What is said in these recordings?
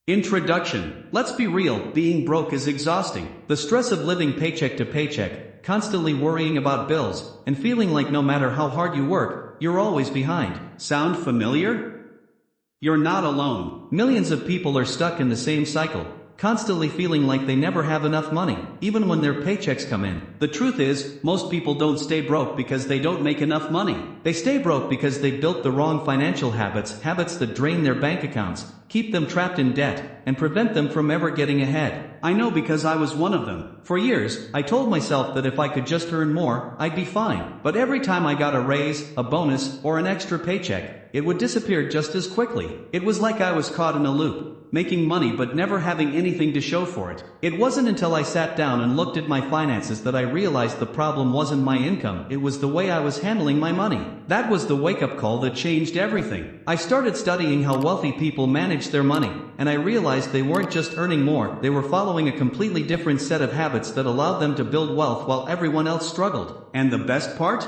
Introduction. Let's be real, being broke is exhausting. The stress of living paycheck to paycheck, constantly worrying about bills, and feeling like no matter how hard you work, you're always behind. Sound familiar? You're not alone. Millions of people are stuck in the same cycle, constantly feeling like they never have enough money, even when their paychecks come in. The truth is, most people don't stay broke because they don't make enough money. They stay broke because they built the wrong financial habits that drain their bank accounts, keep them trapped in debt, and prevent them from ever getting ahead. I know because I was one of them. For years, I told myself that if I could just earn more, I'd be fine. But every time I got a raise, a bonus, or an extra paycheck, it would disappear just as quickly. It was like I was caught in a loop, making money but never having anything to show for it. It wasn't until I sat down and looked at my finances that I realized the problem wasn't my income, it was the way I was handling my money. That was the wake-up call that changed everything. I started studying how wealthy people manage their money, and I realized they weren't just earning more, they were following a completely different set of habits that allowed them to build wealth while everyone else struggled. And the best part?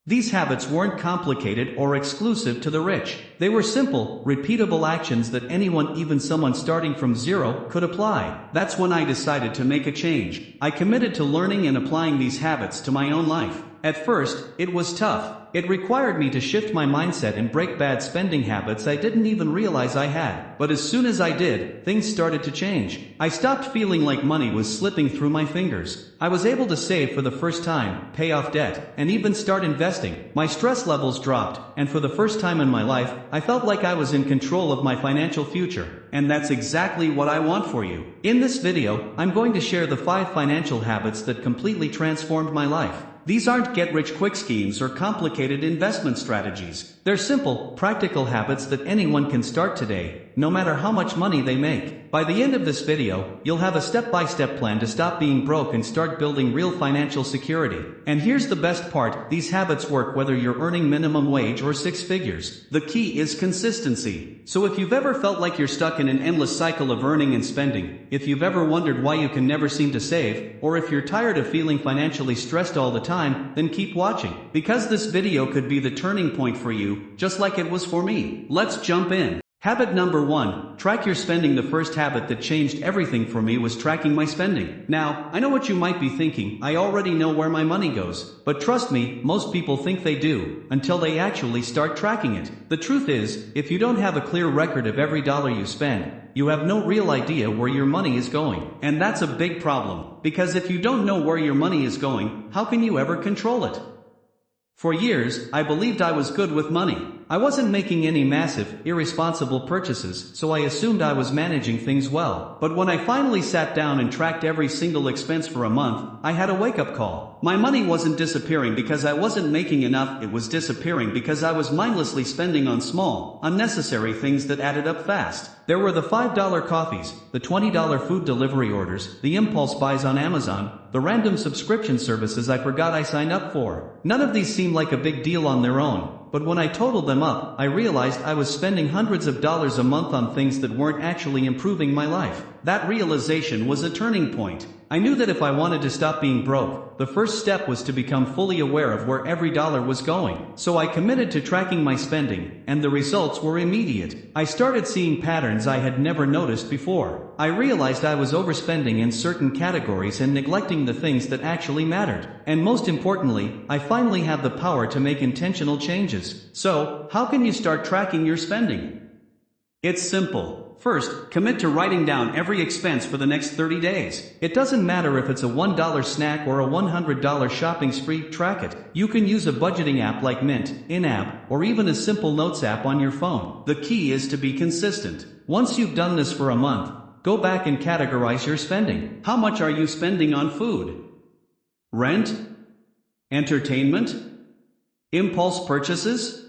These habits weren't complicated or exclusive to the rich. They were simple, repeatable actions that anyone, even someone starting from zero, could apply. That's when I decided to make a change. I committed to learning and applying these habits to my own life. At first, it was tough. It required me to shift my mindset and break bad spending habits I didn't even realize I had. But as soon as I did, things started to change. I stopped feeling like money was slipping through my fingers. I was able to save for the first time, pay off debt, and even start investing. My stress levels dropped, and for the first time in my life, I felt like I was in control of my financial future. And that's exactly what I want for you. In this video, I'm going to share the 5 financial habits that completely transformed my life. These aren't get-rich-quick schemes or complicated investment strategies. They're simple, practical habits that anyone can start today, no matter how much money they make. By the end of this video, you'll have a step-by-step plan to stop being broke and start building real financial security. And here's the best part, these habits work whether you're earning minimum wage or 6 figures. The key is consistency. So if you've ever felt like you're stuck in an endless cycle of earning and spending, if you've ever wondered why you can never seem to save, or if you're tired of feeling financially stressed all the time, then keep watching. Because this video could be the turning point for you, just like it was for me. Let's jump in. Habit number 1, track your spending. The first habit that changed everything for me was tracking my spending. Now, I know what you might be thinking, I already know where my money goes. But trust me, most people think they do, until they actually start tracking it. The truth is, if you don't have a clear record of every dollar you spend, you have no real idea where your money is going. And that's a big problem, because if you don't know where your money is going, how can you ever control it? For years, I believed I was good with money. I wasn't making any massive, irresponsible purchases, so I assumed I was managing things well. But when I finally sat down and tracked every single expense for a month, I had a wake-up call. My money wasn't disappearing because I wasn't making enough, it was disappearing because I was mindlessly spending on small, unnecessary things that added up fast. There were the $5 coffees, the $20 food delivery orders, the impulse buys on Amazon, the random subscription services I forgot I signed up for. None of these seemed like a big deal on their own. But when I totaled them up, I realized I was spending hundreds of dollars a month on things that weren't actually improving my life. That realization was a turning point. I knew that if I wanted to stop being broke, the first step was to become fully aware of where every dollar was going. So I committed to tracking my spending, and the results were immediate. I started seeing patterns I had never noticed before. I realized I was overspending in certain categories and neglecting the things that actually mattered. And most importantly, I finally had the power to make intentional changes. So, how can you start tracking your spending? It's simple. First, commit to writing down every expense for the next 30 days. It doesn't matter if it's a $1 snack or a $100 shopping spree, track it. You can use a budgeting app like Mint, in-app, or even a simple notes app on your phone. The key is to be consistent. Once you've done this for a month, go back and categorize your spending. How much are you spending on food? Rent? Entertainment? Impulse purchases?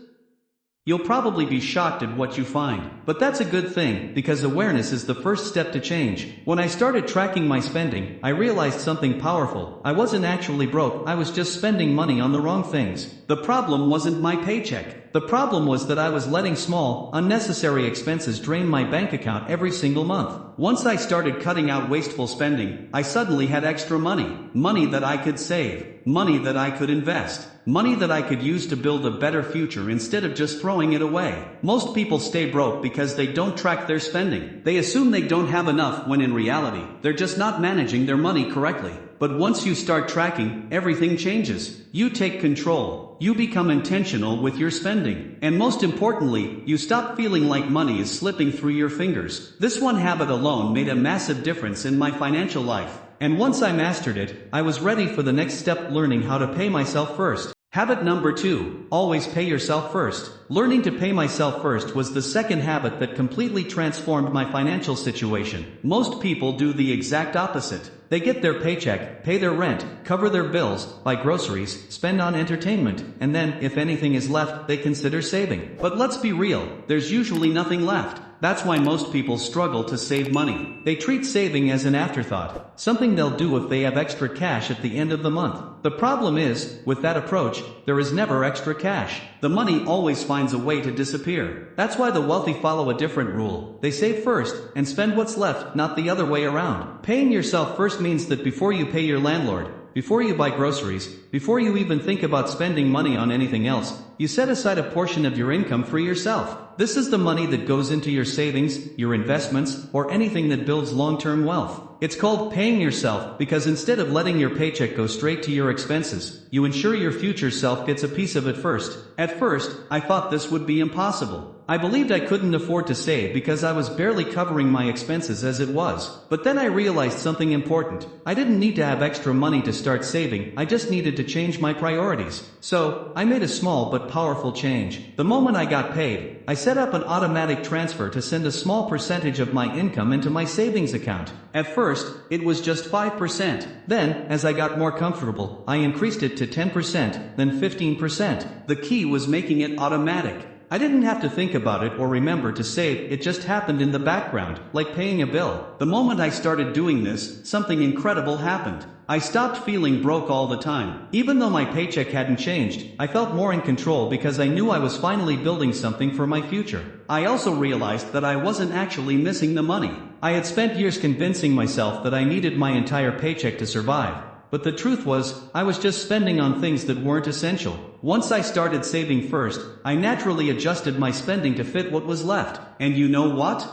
You'll probably be shocked at what you find. But that's a good thing, because awareness is the first step to change. When I started tracking my spending, I realized something powerful. I wasn't actually broke, I was just spending money on the wrong things. The problem wasn't my paycheck. The problem was that I was letting small, unnecessary expenses drain my bank account every single month. Once I started cutting out wasteful spending, I suddenly had extra money. Money that I could save. Money that I could invest. Money that I could use to build a better future instead of just throwing it away. Most people stay broke because they don't track their spending. They assume they don't have enough when in reality, they're just not managing their money correctly. But once you start tracking, everything changes. You take control. You become intentional with your spending. And most importantly, you stop feeling like money is slipping through your fingers. This one habit alone made a massive difference in my financial life. And once I mastered it, I was ready for the next step, learning how to pay myself first. Habit number 2, always pay yourself first. Learning to pay myself first was the second habit that completely transformed my financial situation. Most people do the exact opposite. They get their paycheck, pay their rent, cover their bills, buy groceries, spend on entertainment, and then, if anything is left, they consider saving. But let's be real, there's usually nothing left. That's why most people struggle to save money. They treat saving as an afterthought, something they'll do if they have extra cash at the end of the month. The problem is, with that approach, there is never extra cash. The money always finds a way to disappear. That's why the wealthy follow a different rule. They save first, and spend what's left, not the other way around. Paying yourself first means that before you pay your landlord, before you buy groceries, before you even think about spending money on anything else, you set aside a portion of your income for yourself. This is the money that goes into your savings, your investments, or anything that builds long-term wealth. It's called paying yourself because instead of letting your paycheck go straight to your expenses, you ensure your future self gets a piece of it first. At first, I thought this would be impossible. I believed I couldn't afford to save because I was barely covering my expenses as it was. But then I realized something important. I didn't need to have extra money to start saving, I just needed to change my priorities. So, I made a small but powerful change. The moment I got paid, I set up an automatic transfer to send a small percentage of my income into my savings account. At first, it was just 5%. Then, as I got more comfortable, I increased it to 10%, then 15%. The key was making it automatic. I didn't have to think about it or remember to save, it just happened in the background, like paying a bill. The moment I started doing this, something incredible happened. I stopped feeling broke all the time. Even though my paycheck hadn't changed, I felt more in control because I knew I was finally building something for my future. I also realized that I wasn't actually missing the money. I had spent years convincing myself that I needed my entire paycheck to survive. But the truth was, I was just spending on things that weren't essential. Once I started saving first, I naturally adjusted my spending to fit what was left. And you know what?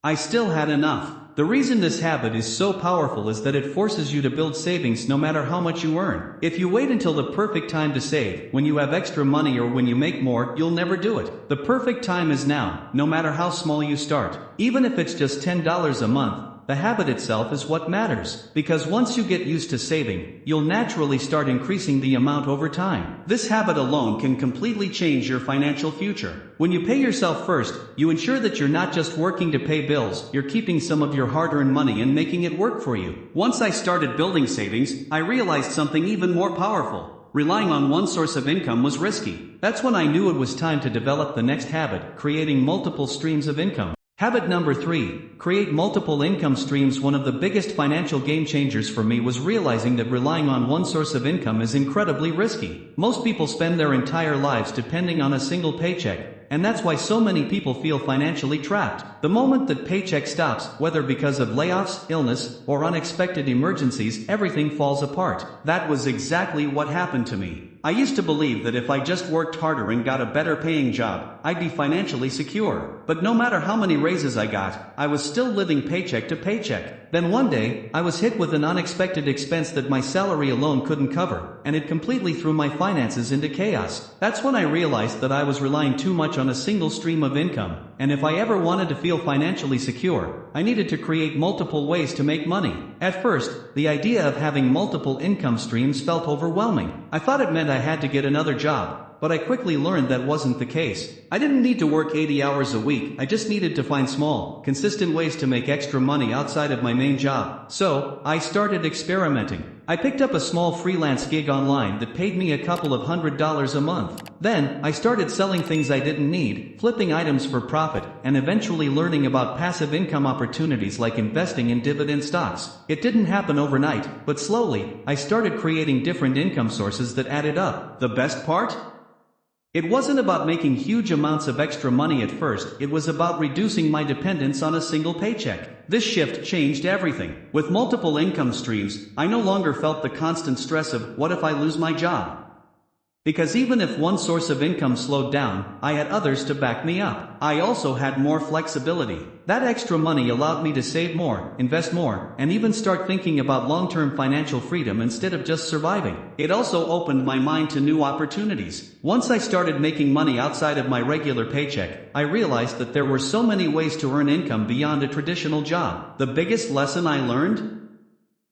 I still had enough. The reason this habit is so powerful is that it forces you to build savings no matter how much you earn. If you wait until the perfect time to save, when you have extra money or when you make more, you'll never do it. The perfect time is now, no matter how small you start. Even if it's just $10 a month, the habit itself is what matters, because once you get used to saving, you'll naturally start increasing the amount over time. This habit alone can completely change your financial future. When you pay yourself first, you ensure that you're not just working to pay bills, you're keeping some of your hard-earned money and making it work for you. Once I started building savings, I realized something even more powerful. Relying on one source of income was risky. That's when I knew it was time to develop the next habit, creating multiple streams of income. Habit number 3, create multiple income streams. One of the biggest financial game changers for me was realizing that relying on one source of income is incredibly risky. Most people spend their entire lives depending on a single paycheck, and that's why so many people feel financially trapped. The moment that paycheck stops, whether because of layoffs, illness, or unexpected emergencies, everything falls apart. That was exactly what happened to me. I used to believe that if I just worked harder and got a better paying job, I'd be financially secure. But no matter how many raises I got, I was still living paycheck to paycheck. Then one day, I was hit with an unexpected expense that my salary alone couldn't cover, and it completely threw my finances into chaos. That's when I realized that I was relying too much on a single stream of income, and if I ever wanted to feel financially secure, I needed to create multiple ways to make money. At first, the idea of having multiple income streams felt overwhelming. I thought it meant I had to get another job, but I quickly learned that wasn't the case. I didn't need to work 80 hours a week, I just needed to find small, consistent ways to make extra money outside of my main job. So, I started experimenting. I picked up a small freelance gig online that paid me a couple of $100s a month. Then, I started selling things I didn't need, flipping items for profit, and eventually learning about passive income opportunities like investing in dividend stocks. It didn't happen overnight, but slowly, I started creating different income sources that added up. The best part? It wasn't about making huge amounts of extra money at first, it was about reducing my dependence on a single paycheck. This shift changed everything. With multiple income streams, I no longer felt the constant stress of, what if I lose my job? Because even if one source of income slowed down, I had others to back me up. I also had more flexibility. That extra money allowed me to save more, invest more, and even start thinking about long-term financial freedom instead of just surviving. It also opened my mind to new opportunities. Once I started making money outside of my regular paycheck, I realized that there were so many ways to earn income beyond a traditional job. The biggest lesson I learned?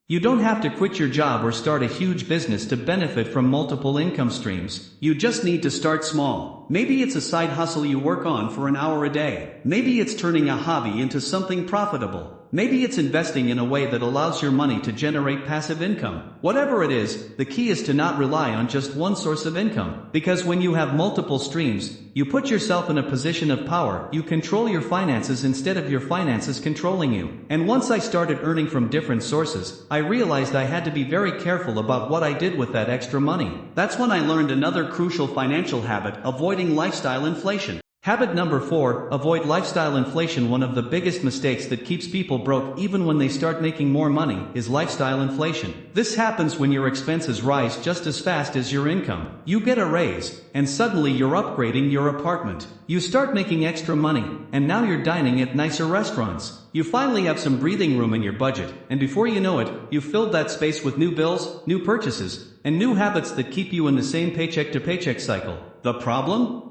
You don't have to quit your job or start a huge business to benefit from multiple income streams. You just need to start small. Maybe it's a side hustle you work on for an hour a day. Maybe it's turning a hobby into something profitable. Maybe it's investing in a way that allows your money to generate passive income. Whatever it is, the key is to not rely on just one source of income. Because when you have multiple streams, you put yourself in a position of power. You control your finances instead of your finances controlling you. And once I started earning from different sources, I realized I had to be very careful about what I did with that extra money. That's when I learned another crucial financial habit: avoiding lifestyle inflation. Habit number 4, avoid lifestyle inflation. One of the biggest mistakes that keeps people broke even when they start making more money is lifestyle inflation. This happens when your expenses rise just as fast as your income. You get a raise, and suddenly you're upgrading your apartment. You start making extra money, and now you're dining at nicer restaurants. You finally have some breathing room in your budget, and before you know it, you've filled that space with new bills, new purchases, and new habits that keep you in the same paycheck to paycheck cycle. The problem?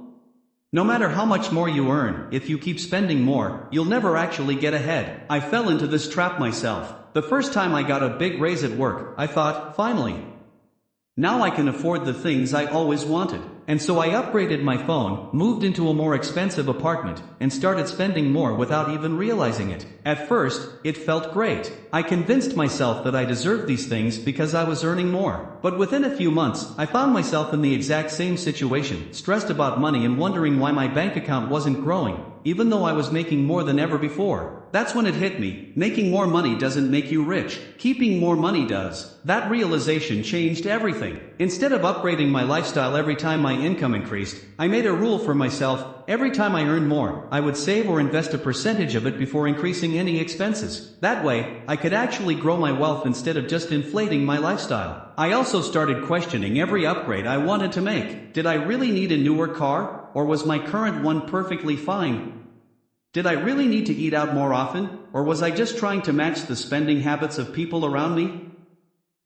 No matter how much more you earn, if you keep spending more, you'll never actually get ahead. I fell into this trap myself. The first time I got a big raise at work, I thought, finally, now I can afford the things I always wanted. And so I upgraded my phone, moved into a more expensive apartment, and started spending more without even realizing it. At first, it felt great. I convinced myself that I deserved these things because I was earning more. But within a few months, I found myself in the exact same situation, stressed about money and wondering why my bank account wasn't growing, even though I was making more than ever before. That's when it hit me. Making more money doesn't make you rich. Keeping more money does. That realization changed everything. Instead of upgrading my lifestyle every time my income increased, I made a rule for myself: every time I earned more, I would save or invest a percentage of it before increasing any expenses. That way, I could actually grow my wealth instead of just inflating my lifestyle. I also started questioning every upgrade I wanted to make. Did I really need a newer car? Or was my current one perfectly fine? Did I really need to eat out more often? Or was I just trying to match the spending habits of people around me?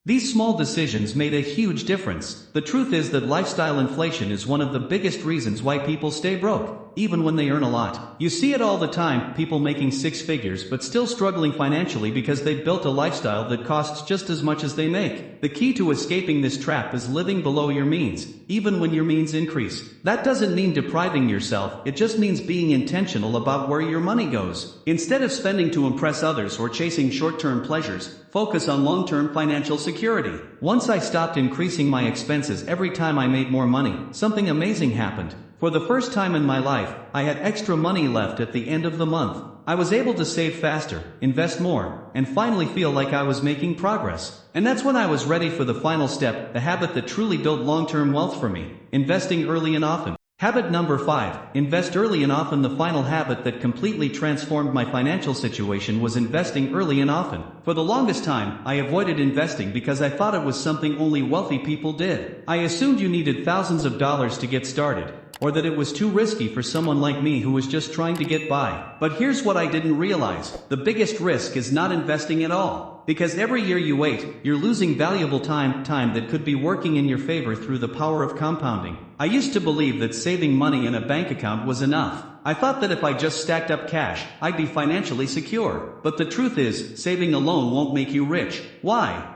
These small decisions made a huge difference. The truth is that lifestyle inflation is one of the biggest reasons why people stay broke, even when they earn a lot. You see it all the time, people making six figures but still struggling financially because they've built a lifestyle that costs just as much as they make. The key to escaping this trap is living below your means, even when your means increase. That doesn't mean depriving yourself, it just means being intentional about where your money goes. Instead of spending to impress others or chasing short-term pleasures, focus on long-term financial security. Once I stopped increasing my expenses every time I made more money, something amazing happened. For the first time in my life, I had extra money left at the end of the month. I was able to save faster, invest more, and finally feel like I was making progress. And that's when I was ready for the final step, the habit that truly built long-term wealth for me: investing early and often. Habit number 5, invest early and often. The final habit that completely transformed my financial situation was investing early and often. For the longest time, I avoided investing because I thought it was something only wealthy people did. I assumed you needed thousands of dollars to get started, or that it was too risky for someone like me who was just trying to get by. But here's what I didn't realize: the biggest risk is not investing at all. Because every year you wait, you're losing valuable time that could be working in your favor through the power of compounding. I used to believe that saving money in a bank account was enough. I thought that if I just stacked up cash, I'd be financially secure. But the truth is, saving alone won't make you rich. Why?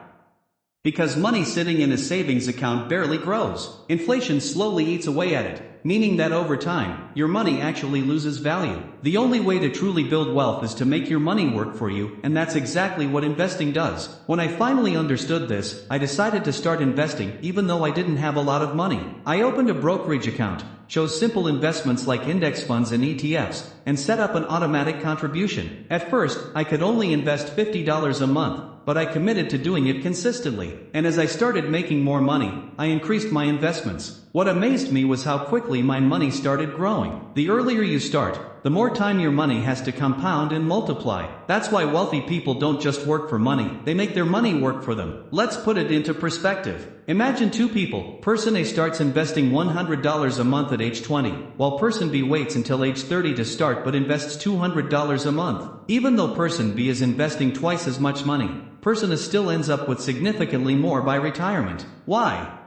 Because money sitting in a savings account barely grows. Inflation slowly eats away at it, meaning that over time, your money actually loses value. The only way to truly build wealth is to make your money work for you, and that's exactly what investing does. When I finally understood this, I decided to start investing even though I didn't have a lot of money. I opened a brokerage account, chose simple investments like index funds and ETFs, and set up an automatic contribution. At first, I could only invest $50 a month, but I committed to doing it consistently. And as I started making more money, I increased my investments. What amazed me was how quickly my money started growing. The earlier you start, the more time your money has to compound and multiply. That's why wealthy people don't just work for money, they make their money work for them. Let's put it into perspective. Imagine two people. Person A starts investing $100 a month at age 20, while person B waits until age 30 to start but invests $200 a month. Even though person B is investing twice as much money, person A still ends up with significantly more by retirement. Why?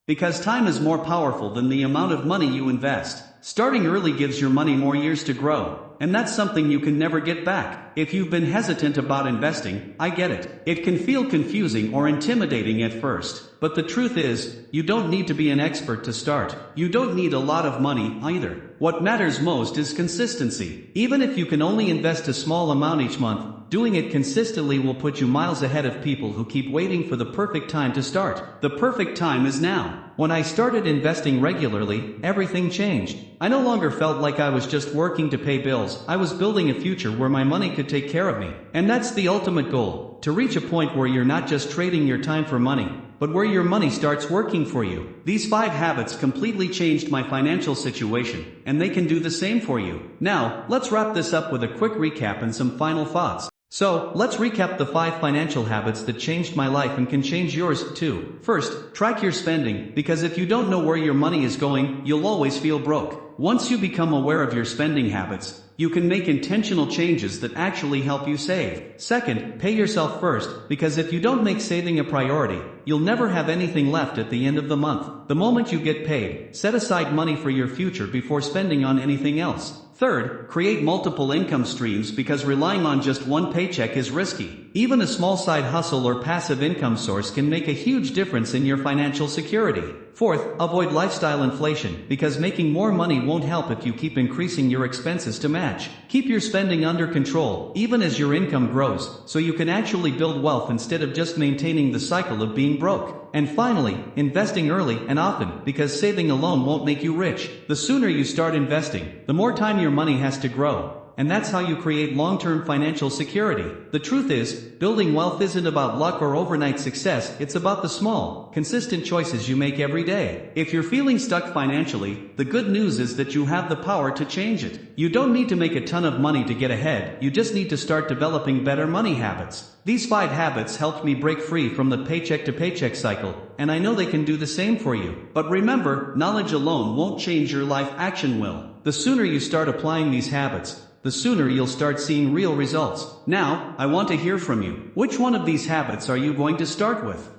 Because time is more powerful than the amount of money you invest. Starting early gives your money more years to grow, and that's something you can never get back. If you've been hesitant about investing, I get it. It can feel confusing or intimidating at first, but the truth is, you don't need to be an expert to start. You don't need a lot of money either. What matters most is consistency. Even if you can only invest a small amount each month, doing it consistently will put you miles ahead of people who keep waiting for the perfect time to start. The perfect time is now. When I started investing regularly, everything changed. I no longer felt like I was just working to pay bills. I was building a future where my money could take care of me. And that's the ultimate goal, to reach a point where you're not just trading your time for money, but where your money starts working for you. These 5 habits completely changed my financial situation, and they can do the same for you. Now, let's wrap this up with a quick recap and some final thoughts. So, let's recap the 5 financial habits that changed my life and can change yours too. First, track your spending, because if you don't know where your money is going, you'll always feel broke. Once you become aware of your spending habits, you can make intentional changes that actually help you save. Second, pay yourself first, because if you don't make saving a priority, you'll never have anything left at the end of the month. The moment you get paid, set aside money for your future before spending on anything else. Third, create multiple income streams, because relying on just one paycheck is risky. Even a small side hustle or passive income source can make a huge difference in your financial security. Fourth, avoid lifestyle inflation, because making more money won't help if you keep increasing your expenses to match. Keep your spending under control, even as your income grows, so you can actually build wealth instead of just maintaining the cycle of being broke. And finally, investing early and often, because saving alone won't make you rich. The sooner you start investing, the more time your money has to grow. And that's how you create long-term financial security. The truth is, building wealth isn't about luck or overnight success, it's about the small, consistent choices you make every day. If you're feeling stuck financially, the good news is that you have the power to change it. You don't need to make a ton of money to get ahead, you just need to start developing better money habits. These 5 habits helped me break free from the paycheck to paycheck cycle, and I know they can do the same for you. But remember, knowledge alone won't change your life, action will. The sooner you start applying these habits, the sooner you'll start seeing real results. Now, I want to hear from you. Which one of these habits are you going to start with?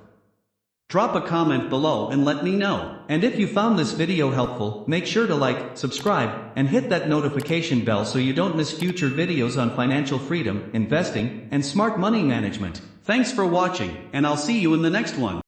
Drop a comment below and let me know. And if you found this video helpful, make sure to like, subscribe, and hit that notification bell so you don't miss future videos on financial freedom, investing, and smart money management. Thanks for watching, and I'll see you in the next one.